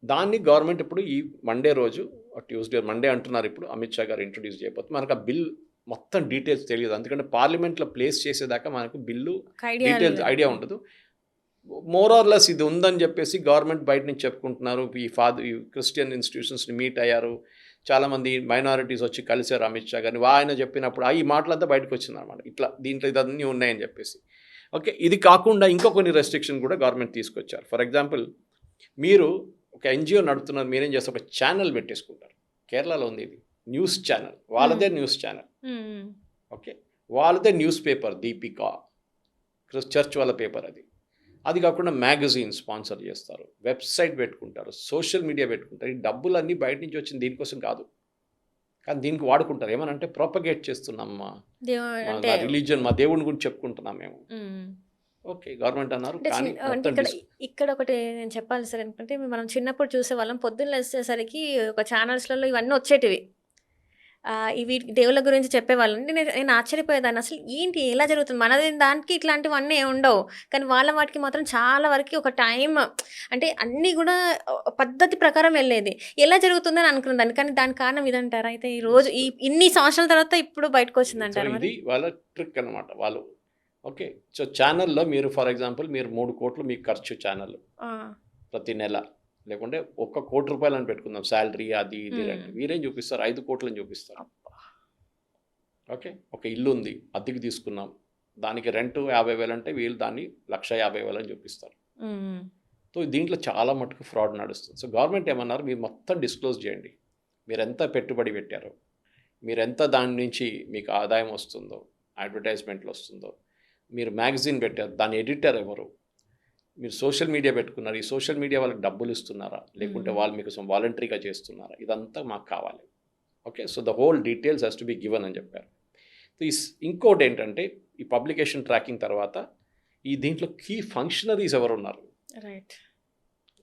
దాన్ని గవర్నమెంట్ ఇప్పుడు ఈ మండే రోజు, ట్యూస్డే మండే అంటున్నారు, ఇప్పుడు అమిత్ షా గారు ఇంట్రొడ్యూస్ చేయబోతుంది. మనకు ఆ బిల్ మొత్తం డీటెయిల్స్ తెలియదు, ఎందుకంటే పార్లమెంట్లో ప్లేస్ చేసేదాకా మనకు బిల్లు డీటెయిల్స్ ఐడియా ఉండదు. మోర్ ఆర్ లెస్ ఇది ఉందని చెప్పేసి గవర్నమెంట్ బయట నుంచి చెప్పుకుంటున్నారు. ఈ క్రిస్టియన్ ఇన్స్టిట్యూషన్స్ని మీట్ అయ్యారు, చాలామంది మైనారిటీస్ వచ్చి కలిశారు అమిత్ షా గారిని. ఆయన చెప్పినప్పుడు ఈ మాటలంతా బయటకు వచ్చింది అనమాట, ఇట్లా దీంట్లో ఇదన్నీ ఉన్నాయని చెప్పేసి. ఓకే, ఇది కాకుండా ఇంకా కొన్ని రెస్ట్రిక్షన్ కూడా గవర్నమెంట్ తీసుకొచ్చారు. ఫర్ ఎగ్జాంపుల్, మీరు ఒక ఎన్జిఓ నడుపుతున్నారు, మీరేం చేస్తారు, ఒక ఛానల్ పెట్టేసుకుంటారు. కేరళలో ఉంది ఇది న్యూస్ ఛానల్, వాళ్ళదే న్యూస్ ఛానల్. ఓకే, వాళ్ళదే న్యూస్ పేపర్ దీపికా, చర్చ్ వాళ్ళ పేపర్ అది. అది కాకుండా మ్యాగజైన్ స్పాన్సర్ చేస్తారు, వెబ్సైట్ పెట్టుకుంటారు, సోషల్ మీడియా పెట్టుకుంటారు. ఈ డబ్బులన్నీ బయట నుంచి వచ్చింది దీనికోసం కాదు, కానీ దీనికి వాడుకుంటారు. ఏమనంటే ప్రొపగేట్ చేస్తున్నాం మా రిలీజియన్, మా దేవుని గురించి చెప్పుకుంటున్నాం మేము. ఓకే, గవర్నమెంట్ అన్నారు. కానీ ఇక్కడ ఒకటి నేను చెప్పాలి సార్, ఎందుకంటే మనం చిన్నప్పుడు చూసేవాళ్ళం, పొద్దున్న లేచేసరికి ఒక ఛానల్స్లలో ఇవన్నీ వచ్చేటివి, ఇవి దేవుళ్ళ గురించి చెప్పేవాళ్ళం. నేను ఆశ్చర్యపోయేదాన్ని, అసలు ఏంటి ఎలా జరుగుతుంది, మనది దానికి ఇట్లాంటివన్నీ ఉండవు, కానీ వాళ్ళ వాటికి మాత్రం చాలా వరకు ఒక టైం, అంటే అన్నీ కూడా పద్ధతి ప్రకారం వెళ్ళేది. ఎలా జరుగుతుందని అనుకున్నదాన్ని, కానీ దానికి కారణం ఇదంటారా? అయితే ఈ రోజు ఇన్ని సంవత్సరాల తర్వాత ఇప్పుడు బయటకు వచ్చిందంటారు. ఇది వాళ్ళ ట్రిక్ అనమాట వాళ్ళు. ఓకే, సో ఛానల్లో మీరు ఫర్ ఎగ్జాంపుల్ మీరు 3 కోట్లు మీకు ఖర్చు ఛానల్ ప్రతి నెల, లేకుంటే 1 కోటి రూపాయలు అని పెట్టుకుందాం శాలరీ, అది ఇది అంటే వీరేం చూపిస్తారు, 5 కోట్లని చూపిస్తారు. ఓకే, ఒక ఇల్లు ఉంది, అద్దెకి తీసుకున్నాం, దానికి రెంట్ 50,000 అంటే వీళ్ళు దాన్ని 1,50,000 అని చూపిస్తారు. సో దీంట్లో చాలా మటుకు ఫ్రాడ్ నడుస్తుంది. సో గవర్నమెంట్ ఏమన్నారు, మీరు మొత్తం డిస్క్లోజ్ చేయండి, మీరు ఎంత పెట్టుబడి పెట్టారో, మీరు ఎంత దాని నుంచి మీకు ఆదాయం వస్తుందో, అడ్వర్టైజ్మెంట్లు వస్తుందో, మీరు మ్యాగజైన్ పెట్టారు, దాని ఎడిటర్ ఎవరు, మీరు సోషల్ మీడియా పెట్టుకున్నారు, ఈ సోషల్ మీడియా వాళ్ళకి డబ్బులు ఇస్తున్నారా, లేకుంటే వాళ్ళు మీకు వాలంటరీగా చేస్తున్నారా, ఇదంతా మాకు కావాలి. Okay, so the whole details has to be given అని చెప్పారు. ఇంకోటి ఏంటంటే, ఈ పబ్లికేషన్ ట్రాకింగ్ తర్వాత దీంట్లో కీ ఫంక్షనరీస్ ఎవరు ఉన్నారు. రైట్,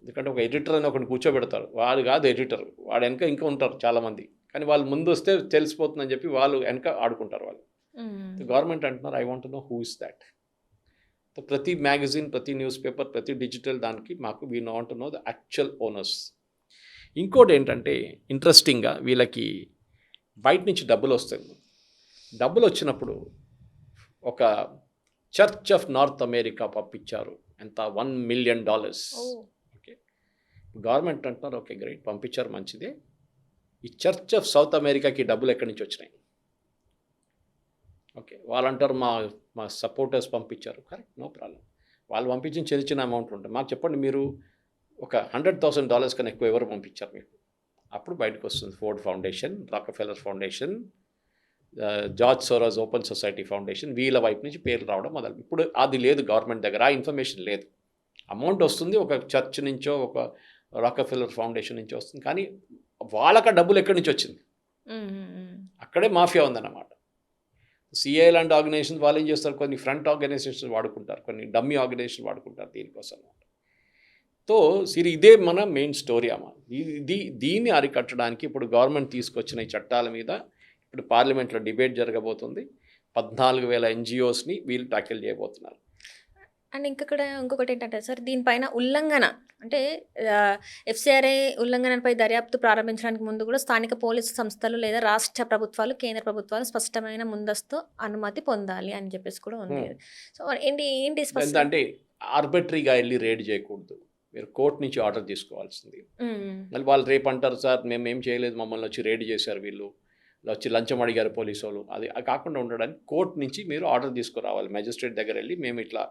ఎందుకంటే ఒక ఎడిటర్ అని ఒకటి కూర్చోబెడతారు, వాడు కాదు ఎడిటర్, వాడు వెనక ఇంకా ఉంటారు చాలామంది, కానీ వాళ్ళు ముందు వస్తే తెలిసిపోతుందని చెప్పి వాళ్ళు వెనక ఆడుకుంటారు వాళ్ళు. గవర్నమెంట్ అంటున్నారు, I want to know who is that. ప్రతి మ్యాగజైన్, ప్రతి న్యూస్ పేపర్, ప్రతి డిజిటల్ దానికి మాకు we want to know the actual owners. ఇంకోటి ఏంటంటే ఇంట్రెస్టింగ్గా, వీళ్ళకి బయట నుంచి డబ్బులు వస్తాయి. డబ్బులు వచ్చినప్పుడు ఒక చర్చ్ ఆఫ్ నార్త్ అమెరికా పంపించారు, ఎంత $1 million. ఓకే, గవర్నమెంట్ అంటున్నారు, ఓకే గ్రేట్ పంపించారు, మంచిదే. ఈ చర్చ్ ఆఫ్ సౌత్ అమెరికాకి డబ్బులు ఎక్కడి నుంచి వచ్చినాయి? ఓకే, వాళ్ళు అంటారు మా సపోర్టర్స్ పంపించారు. కరెక్ట్, నో ప్రాబ్లం, వాళ్ళు పంపించిన చిన్న చిన్న అమౌంట్లు ఉంటాయి. మాకు చెప్పండి, మీరు ఒక $100,000 కన్నా ఎక్కువ ఎవరు పంపించారు మీకు? అప్పుడు బయటకు వస్తుంది Ford Foundation, Rockefeller Foundation, George Soros Open Society Foundation, వీళ్ళ వైపు నుంచి పేర్లు రావడం మొదలు. ఇప్పుడు అది లేదు గవర్నమెంట్ దగ్గర, ఆ ఇన్ఫర్మేషన్ లేదు. అమౌంట్ వస్తుంది ఒక చర్చ్ నుంచో, ఒక రాకెఫెల్లర్ ఫౌండేషన్ నుంచో వస్తుంది, కానీ వాళ్ళకి డబ్బులు ఎక్కడి నుంచి వచ్చింది? అక్కడే మాఫియా ఉందన్నమాట. సిఐ లాంటి ఆర్గనైజేషన్ వాళ్ళు ఏం చేస్తారు, కొన్ని ఫ్రంట్ ఆర్గనైజేషన్ వాడుకుంటారు, కొన్ని డమ్మీ ఆర్గనైజేషన్ వాడుకుంటారు దీనికోసం. తో ఇదే మన మెయిన్ స్టోరీ అమ్మ. దీన్ని అరికట్టడానికి ఇప్పుడు గవర్నమెంట్ తీసుకొచ్చిన ఈ చట్టాల మీద ఇప్పుడు పార్లమెంట్లో డిబేట్ జరగబోతుంది. 14,000 ఎన్జిఓస్ని వీళ్ళు ట్యాకిల్ చేయబోతున్నారు. అండ్ ఇంకొకటి ఏంటంటే సార్, దీనిపైన ఉల్లంఘన అంటే ఎఫ్సిఆర్ఏ ఉల్లంఘనపై దర్యాప్తు ప్రారంభించడానికి ముందు కూడా స్థానిక పోలీసు సంస్థలు లేదా రాష్ట్ర ప్రభుత్వాలు, కేంద్ర ప్రభుత్వాలు స్పష్టమైన ముందస్తు అనుమతి పొందాలి అని చెప్పేసి కూడా ఉంది. సో ఏంటి అంటే ఆర్బిటరీగా వెళ్ళి రేడ్ చేయకూడదు, మీరు కోర్టు నుంచి ఆర్డర్ తీసుకోవాల్సింది. మళ్ళీ వాళ్ళు రేపు అంటారు, సార్ మేము ఏం చేయలేదు, మమ్మల్ని వచ్చి రేడ్ చేశారు, వీళ్ళు వచ్చి లంచం అడిగారు పోలీసు వాళ్ళు. అది కాకుండా ఉండడానికి కోర్టు నుంచి మీరు ఆర్డర్ తీసుకురావాలి, మెజిస్ట్రేట్ దగ్గర వెళ్ళి మేము ఇట్లా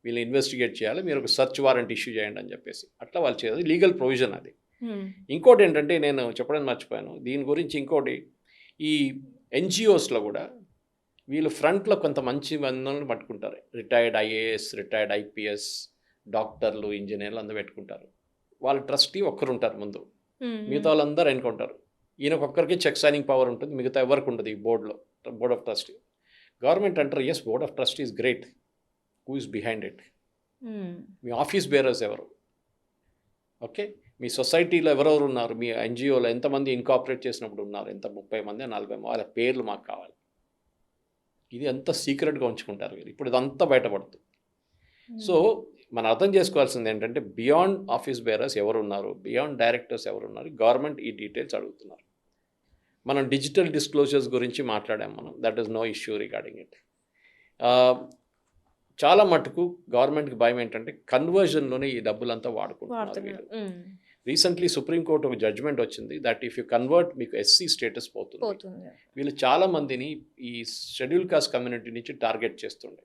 వీళ్ళు ఇన్వెస్టిగేట్ చేయాలి, మీరు ఒక సర్చ్ వారెంట్ ఇష్యూ చేయండి అని చెప్పేసి అట్లా వాళ్ళు చేయాలి. లీగల్ ప్రొవిజన్ అది. ఇంకోటి ఏంటంటే నేను చెప్పడం మర్చిపోయాను దీని గురించి, ఇంకోటి ఈ ఎన్జిఓస్లో కూడా వీళ్ళు ఫ్రంట్లో కొంత మంచి మందులను పట్టుకుంటారు. రిటైర్డ్ ఐఏఎస్, రిటైర్డ్ ఐపీఎస్, డాక్టర్లు, ఇంజనీర్లు అందరూ పెట్టుకుంటారు. వాళ్ళ ట్రస్టీ ఒక్కరు ఉంటారు ముందు, మిగతా వాళ్ళందరూ ఎన్నుకుంటారు. ఈయనకు ఒక్కరికి చెక్ సైనింగ్ పవర్ ఉంటుంది, మిగతా ఎవరికి ఉండదు ఈ బోర్డ్ ఆఫ్ ట్రస్టీ. గవర్నమెంట్ అంటారు, yes board of trustee is great, who is behind it? మీ ఆఫీస్ బేరర్స్ ఎవరు? ఓకే, మీ సొసైటీలో ఎవరెవరు ఉన్నారు, మీ ఎన్జిఓలో ఎంతమంది ఇన్కాపరేట్ చేసినప్పుడు ఉన్నారు, ఎంత 30 మంది 40 మంది, వాళ్ళ పేర్లు మాకు కావాలి. ఇది ఎంత సీక్రెట్గా ఉంచుకుంటారు వీళ్ళు. ఇప్పుడు ఇదంతా బయటపడుతుంది. సో మనం అర్థం చేసుకోవాల్సింది ఏంటంటే బియాండ్ ఆఫీస్ బేరర్స్ ఎవరున్నారు, బియాండ్ డైరెక్టర్స్ ఎవరున్నారు, గవర్నమెంట్ ఈ డీటెయిల్స్ అడుగుతున్నారు. మనం డిజిటల్ డిస్క్లోజర్స్ గురించి మాట్లాడాం మనం, that is no issue regarding it. చాలా మటుకు గవర్నమెంట్కి భయం ఏంటంటే కన్వర్జన్లోనే ఈ డబ్బులంతా వాడుకుంటున్నారు వీళ్ళు. రీసెంట్లీ సుప్రీంకోర్టు ఒక జడ్జ్మెంట్ వచ్చింది దట్ ఇఫ్ యూ కన్వర్ట్ మీకు ఎస్సీ స్టేటస్ పోతుంది. వీళ్ళు చాలామందిని ఈ షెడ్యూల్ కాస్ట్ కమ్యూనిటీ నుంచి టార్గెట్ చేస్తుండే.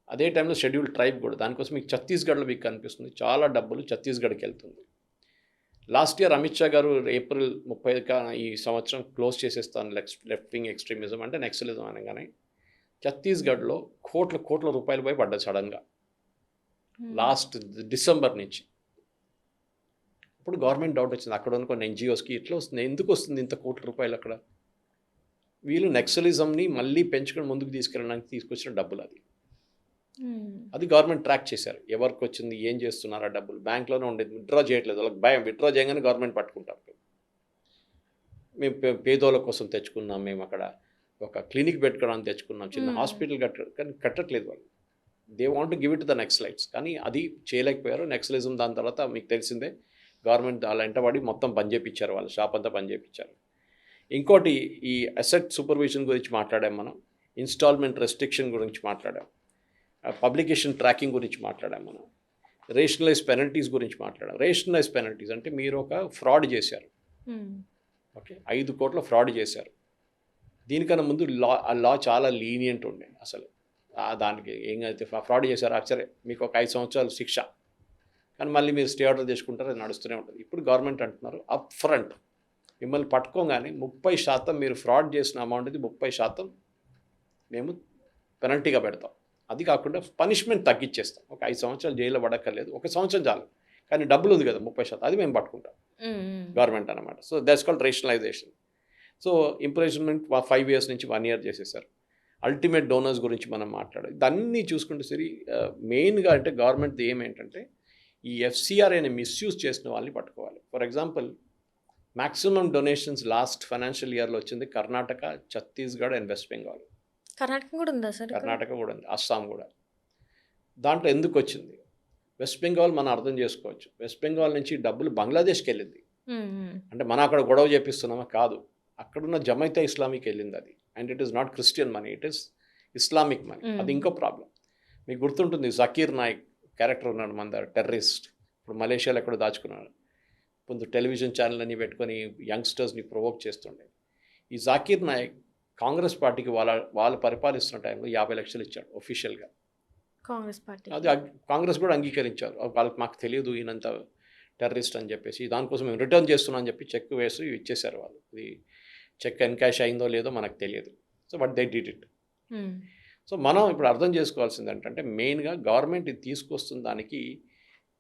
అదే టైంలో షెడ్యూల్ ట్రైబ్ కూడా, దానికోసం మీకు ఛత్తీస్గఢ్లో మీకు కనిపిస్తుంది చాలా డబ్బులు ఛత్తీస్గఢ్కి వెళ్తుంది. లాస్ట్ ఇయర్ అమిత్ షా గారు ఏప్రిల్ 30 ఈ సంవత్సరం క్లోజ్ చేసేస్తాను లెఫ్ట్ వింగ్ ఎక్స్ట్రీమిజం అంటే నెక్సలిజం అనగానే ఛత్తీస్గఢ్లో కోట్ల రూపాయలు పోయి పడ్డాయి సడన్గా లాస్ట్ డిసెంబర్ నుంచి. ఇప్పుడు గవర్నమెంట్ డౌట్ వచ్చింది, అక్కడ ఉన్న కొన్ని ఎన్జిఓస్కి ఇట్లా వస్తుంది, ఎందుకు వస్తుంది ఇంత కోట్ల రూపాయలు అక్కడ? వీళ్ళు నెక్సలిజంని మళ్ళీ పెంచుకొని ముందుకు తీసుకెళ్ళడానికి తీసుకొచ్చిన డబ్బులు అది గవర్నమెంట్ ట్రాక్ చేశారు, ఎవరికి వచ్చింది, ఏం చేస్తున్నారు ఆ డబ్బులు. బ్యాంక్లోనే ఉండేది, విత్డ్రా చేయట్లేదు, వాళ్ళకి భయం, విత్డ్రా చేయగానే గవర్నమెంట్ పట్టుకుంటారు. మేము పేదోళ్ళ కోసం తెచ్చుకున్నాం, మేము అక్కడ ఒక క్లినిక్ పెట్టుకోవడానికి తెచ్చుకున్నాం, చిన్న హాస్పిటల్ కానీ కట్టట్లేదు వాళ్ళు. They want to give it the Naxalites, కానీ అది చేయలేకపోయారు. నెక్సలిజం దాని తర్వాత మీకు తెలిసిందే, గవర్నమెంట్ వాళ్ళ వెంటబడి మొత్తం పని చేయించారు, వాళ్ళ షాప్ అంతా పని చేయించారు. ఇంకోటి ఈ అసెట్ సూపర్విజన్ గురించి మాట్లాడాం మనం, ఇన్స్టాల్మెంట్ రెస్ట్రిక్షన్ గురించి మాట్లాడాం, పబ్లికేషన్ ట్రాకింగ్ గురించి మాట్లాడాం మనం, రేషనలైజ్ పెనల్టీస్ గురించి మాట్లాడాం. రేషనలైజ్ పెనల్టీస్ అంటే మీరు ఒక ఫ్రాడ్ చేశారు, ఓకే 5 కోట్ల ఫ్రాడ్ చేశారు. దీనికన్నా ముందు లా చాలా లీనియంట్ ఉండే అసలు. దానికి ఏంగైతే ఫ్రాడ్ చేశారు సరే మీకు ఒక 5 సంవత్సరాలు శిక్ష, కానీ మళ్ళీ మీరు స్టే ఆర్డర్ చేసుకుంటారు, అది నడుస్తూనే ఉంటుంది. ఇప్పుడు గవర్నమెంట్ అంటున్నారు అప్ ఫ్రంట్ మిమ్మల్ని పట్టుకోగానే 30% మీరు ఫ్రాడ్ చేసిన అమౌంట్ది 30% మేము పెనల్టీగా పెడతాం. అది కాకుండా పనిష్మెంట్ తగ్గించేస్తాం, ఒక 5 సంవత్సరాలు జైల్లో పడక్కర్లేదు, 1 సంవత్సరం చాలు, కానీ డబ్బులు ఉంది కదా 30%, అది మేము పట్టుకుంటాం గవర్నమెంట్ అనమాట. So that's called rationalization. So ఇంప్రెషన్మెంట్ 5 years నుంచి 1 year చేసేసారు. అల్టిమేట్ డోనర్స్ గురించి మనం మాట్లాడాలి. ఇదన్నీ చూసుకుంటే సరి మెయిన్గా అంటే గవర్నమెంట్ ఏమేంటంటే ఈ ఎఫ్సిఆర్ఏని మిస్యూజ్ చేసిన వాళ్ళని పట్టుకోవాలి. For example maximum donations last financial ఇయర్లో వచ్చింది కర్ణాటక, ఛత్తీస్గఢ్ అండ్ వెస్ట్ బెంగాల్. కర్ణాటక కూడా ఉందా సార్? కర్ణాటక కూడా ఉంది, అస్సాం కూడా. దాంట్లో ఎందుకు వచ్చింది? వెస్ట్ బెంగాల్ మనం అర్థం చేసుకోవచ్చు. వెస్ట్ బెంగాల్ నుంచి డబ్బులు బంగ్లాదేశ్కి వెళ్ళింది. అంటే మనం అక్కడ గొడవ చేపిస్తున్నామా? కాదు, అక్కడున్న జమైతా ఇస్లామీకి వెళ్ళింది అది. And it is not Christian money, it is Islamic money. అది ఇంకో ప్రాబ్లం. మీకు గుర్తుంటుంది జకీర్ నాయక్ క్యారెక్టర్ ఉన్నాడు మన దగ్గర, టెర్రరిస్ట్, ఇప్పుడు మలేషియాలో ఎక్కడో దాచుకున్నాడు. ముందు టెలివిజన్ ఛానల్ అని పెట్టుకొని యంగ్స్టర్స్ని ప్రొవోక్ చేస్తుండే. ఈ జాకీర్ నాయక్ కాంగ్రెస్ పార్టీకి వాళ్ళు పరిపాలిస్తున్న టైంలో 50 లక్షలు ఇచ్చాడు ఒఫీషియల్గా. కాంగ్రెస్ పార్టీ అది కాంగ్రెస్ కూడా అంగీకరించారు. వాళ్ళకి మాకు తెలియదు ఈయనంత టెర్రరిస్ట్ అని చెప్పేసి, దానికోసం మేము రిటర్న్ చేస్తున్నాం అని చెప్పి చెక్ వేసి ఇచ్చేశారు వాళ్ళు. ఇది చెక్ ఎన్కాష్ అయిందో లేదో మనకు తెలియదు. So but they did it. So మనం ఇప్పుడు అర్థం చేసుకోవాల్సింది ఏంటంటే మెయిన్గా గవర్నమెంట్ ఇది తీసుకొస్తున్న దానికి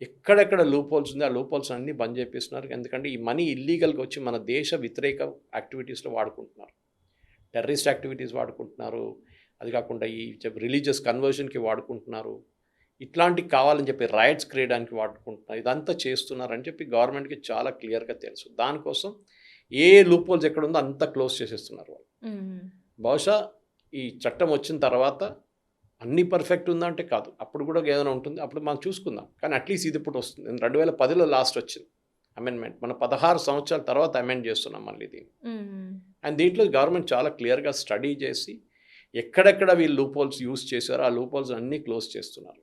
ఎక్కడెక్కడ లూప్ హోల్స్ ఉంది, ఆ లూప్ హోల్స్ అన్నీ బంద్ చేపిస్తున్నారు. ఎందుకంటే ఈ మనీ ఇల్లీగల్గా వచ్చి మన దేశ వ్యతిరేక యాక్టివిటీస్లో వాడుకుంటున్నారు. టెర్రరిస్ట్ యాక్టివిటీస్ వాడుకుంటున్నారు, అది కాకుండా ఈ రిలీజియస్ కన్వర్షన్కి వాడుకుంటున్నారు, ఇట్లాంటివి కావాలని చెప్పి రైట్స్ క్రియడానికి వాడుకుంటున్నారు. ఇదంతా చేస్తున్నారని చెప్పి గవర్నమెంట్కి చాలా క్లియర్గా తెలుసు. దానికోసం ఏ లూప్ హోల్స్ ఎక్కడ ఉందో అంతా క్లోజ్ చేసేస్తున్నారు వాళ్ళు. బహుశా ఈ చట్టం వచ్చిన తర్వాత అన్నీ పర్ఫెక్ట్ ఉందంటే కాదు, అప్పుడు కూడా ఏదైనా ఉంటుంది, అప్పుడు మనం చూసుకుందాం. కానీ అట్లీస్ట్ ఇది ఇప్పుడు వస్తుంది. 2010లో లాస్ట్ వచ్చింది అమెండ్మెంట్. మన 16 సంవత్సరాల తర్వాత అమెండ్ చేస్తున్నాం మళ్ళీ దీన్ని. అండ్ దీంట్లో గవర్నమెంట్ చాలా క్లియర్గా స్టడీ చేసి ఎక్కడెక్కడ వీళ్ళు లూప్ హోల్స్ యూస్ చేశారో ఆ లూప్ హోల్స్ అన్నీ క్లోజ్ చేస్తున్నారు.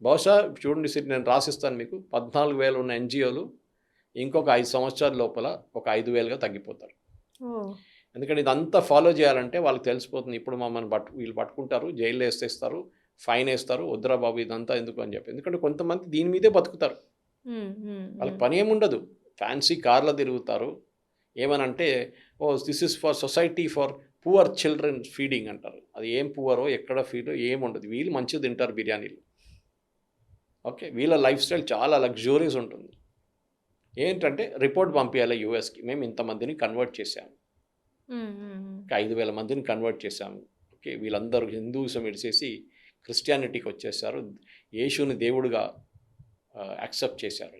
బహుశా చూడండి సార్, నేను రాసిస్తాను మీకు, 14,000 ఉన్న ఎన్జిఓలు ఇంకొక 5 సంవత్సరాల లోపల ఒక 5,000గా తగ్గిపోతారు. ఎందుకంటే ఇదంతా ఫాలో చేయాలంటే వాళ్ళకి తెలిసిపోతుంది, ఇప్పుడు మమ్మల్ని వీళ్ళు పట్టుకుంటారు, జైల్లో వేసేస్తారు, ఫైన్ వేస్తారు, వద్దురా బాబు ఇదంతా ఎందుకు అని చెప్పి. ఎందుకంటే కొంతమంది దీని మీదే బతుకుతారు, వాళ్ళకి పని ఏముండదు, ఫ్యాన్సీ కార్లో తిరుగుతారు. ఏమనంటే this is for society for poor children feeding అంటారు. అది ఏం పువరో ఎక్కడ ఫీడో ఏముండదు, వీళ్ళు మంచిగా తింటారు బిర్యానీలు. ఓకే, వీళ్ళ లైఫ్ స్టైల్ చాలా లగ్జూరియస్ ఉంటుంది. ఏంటంటే రిపోర్ట్ పంపించాలి యూఎస్కి, మేము ఇంతమందిని కన్వర్ట్ చేశాము, 5,000 మందిని కన్వర్ట్ చేశాము. ఓకే, వీళ్ళందరూ హిందూయిజం విడిచేసి క్రిస్టియానిటీకి వచ్చేసారు, యేసుని దేవుడిగా యాక్సెప్ట్ చేశారు.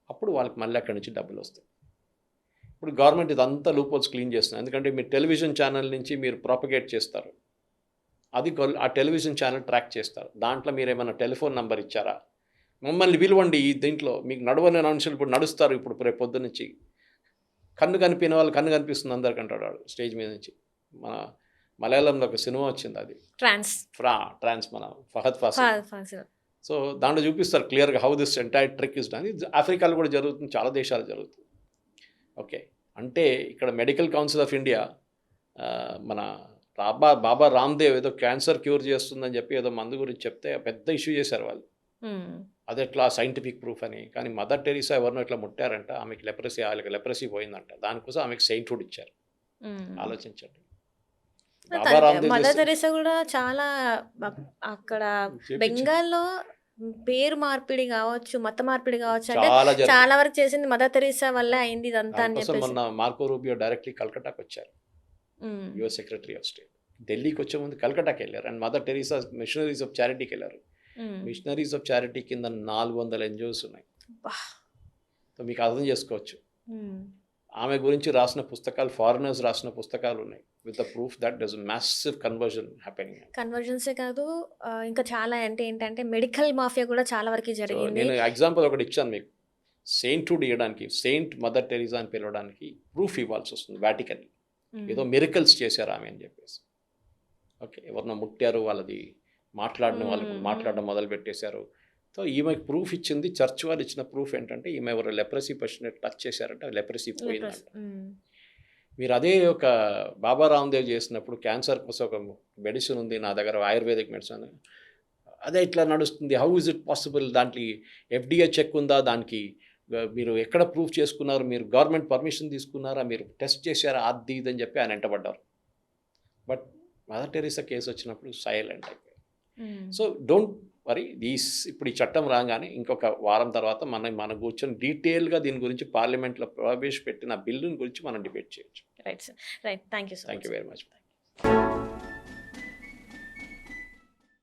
అప్పుడు వాళ్ళకి మళ్ళీ అక్కడి నుంచి డబ్బులు వస్తాయి. ఇప్పుడు గవర్నమెంట్ ఇదంతా లూప్హోల్స్ క్లీన్ చేస్తుంది. ఎందుకంటే మీరు టెలివిజన్ ఛానల్ నుంచి మీరు ప్రాపగేట్ చేస్తారు, అది ఆ టెలివిజన్ ఛానల్ ట్రాక్ చేస్తారు. దాంట్లో మీరు ఏమైనా టెలిఫోన్ నెంబర్ ఇచ్చారా, మమ్మల్ని పిలవండి, ఈ దీంట్లో మీకు నడవని మనుషులు ఇప్పుడు నడుస్తారు, ఇప్పుడు రేపు పొద్దు నుంచి కన్ను కనిపిన వాళ్ళు కన్ను కనిపిస్తుంది అందరికంటాడు వాడు స్టేజ్ మీద నుంచి. మన మలయాళంలో ఒక సినిమా వచ్చింది, అది ట్రాన్స్ మన ఫహద్ ఫాసిల్. సో దాంట్లో చూపిస్తారు క్లియర్గా how this entire trick is done. ఇది ఆఫ్రికాలో కూడా జరుగుతుంది, చాలా దేశాలు జరుగుతుంది. ఓకే, అంటే ఇక్కడ మెడికల్ కౌన్సిల్ ఆఫ్ ఇండియా మన బాబా రామ్దేవ్ ఏదో క్యాన్సర్ క్యూర్ చేస్తుందని చెప్పి ఏదో మందు గురించి చెప్తే పెద్ద ఇష్యూ చేశారు వాళ్ళు, అది ఎట్లా సైంటిఫిక్ ప్రూఫ్ అని. కానీ మదర్ టెరిసా ఎవరినో ఇట్లా ముట్టారంట, ఆమెకి లెప్రసీ పోయిందంట, దానికోసం ఆమెకు సెయింట్హుడ్ ఇచ్చారు. ఆలోచించండి. మదర్ తెరీసా కూడా చాలా అక్కడ బెంగాల్లో పేరు మార్పిడి కావచ్చు, మత మార్పిడి కావచ్చు, అంటే చాలా వరకు చేసింది మదర్ తెరీసా వల్ల అయింది ఇదంతా అని చెప్పేసి. మొన్న మార్కో రూబియో డైరెక్ట్లీ కల్కటాకి వచ్చారు, యుఎస్ సెక్రటరీ ఆఫ్ స్టేట్. ఢిల్లీకి వచ్చే ముందు కల్కటాకి వెళ్ళారు. And Mother Teresa missionaries of చారిటీకి వెళ్ళారు. మిషనరీస్ ఆఫ్ చారిటీ కింద 400 ఎన్జిఓస్ ఉన్నాయి. సో మీకు అర్థం చేసుకోవచ్చు. ఆమె గురించి రాసిన పుస్తకాలు, ఫారినర్స్ రాసిన పుస్తకాలు ఉన్నాయి with the proof that there is massive conversion happening. కన్వర్జన్సే కాదు, ఇంకా చాలా అంటే ఏంటంటే మెడికల్ మాఫియా కూడా చాలా వరకు జరిగింది. నేను ఎగ్జాంపుల్ ఒకటి ఇచ్చాను మీకు. సెయింట్హుడ్ ఇవ్వడానికి, సెయింట్ మదర్ టెరీసా అని పిలవడానికి ప్రూఫ్ ఇవ్వాల్సి వస్తుంది వాటికన్. ఏదో మిరకల్స్ చేశారు ఆమె అని చెప్పేసి. ఓకే, ఎవరినో ముట్టారు, వాళ్ళది మాట్లాడడం మొదలు పెట్టేశారు. సో ఈమెకి ప్రూఫ్ ఇచ్చింది, చర్చ్ వాళ్ళు ఇచ్చిన ప్రూఫ్ ఏంటంటే ఈమె ఎవరు లెప్రసీ పేషెంట్ టచ్ చేశారంటే లెప్రసీ పోయిందంట. మీరు అదే ఒక బాబా రామ్దేవ్ చేసినప్పుడు క్యాన్సర్ కోసం ఒక మెడిసిన్ ఉంది నా దగ్గర, ఆయుర్వేదిక్ మెడిసిన్, అదే ఇట్లా నడుస్తుంది, హౌ ఇస్ ఇట్ పాసిబుల్, దాంట్లో FDA చెక్ ఉందా, దానికి మీరు ఎక్కడ ప్రూఫ్ చేసుకున్నారు, మీరు గవర్నమెంట్ పర్మిషన్ తీసుకున్నారా, మీరు టెస్ట్ చేశారా, అది ఇదని చెప్పి ఆయన వెంటబడ్డారు. బట్ మదర్ టెరీసా కేసు వచ్చినప్పుడు సైలెంట్ అయిపోయారు. సో డోంట్ వరీ, ఇప్పుడు ఈ చట్టం రాగానే ఇంకొక వారం తర్వాత మనం కూర్చొని డీటెయిల్గా దీని గురించి పార్లమెంట్లో ప్రవేశపెట్టిన బిల్లుని గురించి మనం డిబేట్ చేయొచ్చు. Right sir, right, thank you very much.